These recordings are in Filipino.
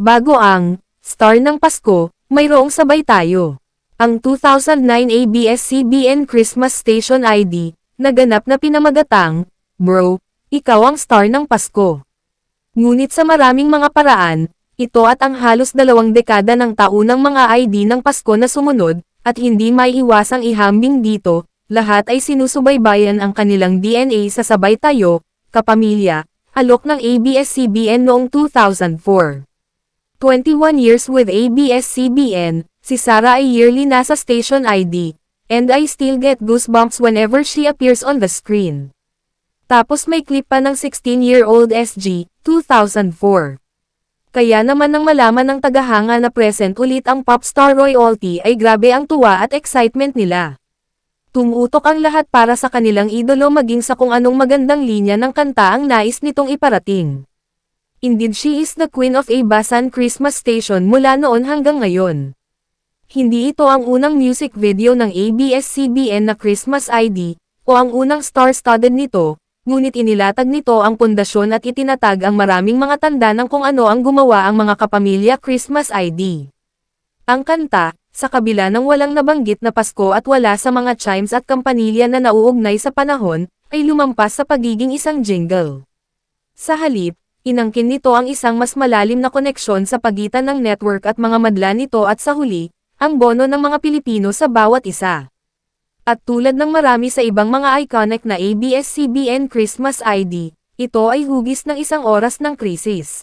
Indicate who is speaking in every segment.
Speaker 1: Bago ang Star ng Pasko, mayroong sabay tayo. Ang 2009 ABS-CBN Christmas Station ID, naganap na pinamagatang, Bro, ikaw ang star ng Pasko. Ngunit sa maraming mga paraan, ito at ang halos 2 dekada ng taunang mga ID ng Pasko na sumunod, at hindi maiiwasang ihambing dito, lahat ay sinusubaybayan ang kanilang DNA sa Sabay Tayo, Kapamilya, alok ng ABS-CBN noong 2004. 21 years with ABS-CBN, si Sarah ay yearly nasa station ID, and I still get goosebumps whenever she appears on the screen. Tapos may clip pa ng 16-year-old SG, 2004. Kaya naman nang malaman ng tagahanga na present ulit ang popstar royalty ay grabe ang tuwa at excitement nila. Tumutok ang lahat para sa kanilang idolo maging sa kung anong magandang linya ng kanta ang nais nitong iparating. Indeed, she is the queen of Abasan Christmas Station mula noon hanggang ngayon. Hindi ito ang unang music video ng ABS-CBN na Christmas ID, o ang unang star-studded nito, ngunit inilatag nito ang pundasyon at itinatag ang maraming mga tanda ng kung ano ang gumawa ang mga kapamilya Christmas ID. Ang kanta, sa kabila ng walang nabanggit na Pasko at wala sa mga chimes at kampanilya na nauugnay sa panahon, ay lumampas sa pagiging isang jingle. Sa halip, inangkin nito ang isang mas malalim na koneksyon sa pagitan ng network at mga madla nito at sa huli, ang bono ng mga Pilipino sa bawat isa. At tulad ng marami sa ibang mga iconic na ABS-CBN Christmas ID, ito ay hugis ng isang oras ng krisis.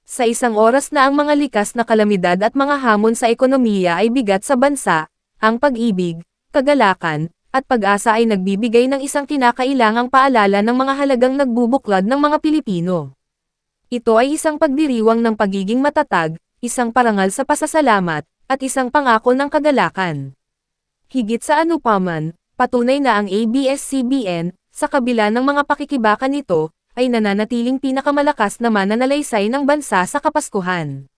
Speaker 1: Sa isang oras na ang mga likas na kalamidad at mga hamon sa ekonomiya ay bigat sa bansa, ang pag-ibig, kagalakan, at pag-asa ay nagbibigay ng isang kinakailangang paalala ng mga halagang nagbubuklod ng mga Pilipino. Ito ay isang pagdiriwang ng pagiging matatag, isang parangal sa pasasalamat, at isang pangako ng kagalakan. Higit sa anupaman, patunay na ang ABS-CBN, sa kabila ng mga pakikibaka nito, ay nananatiling pinakamalakas na mananalaysay ng bansa sa Kapaskuhan.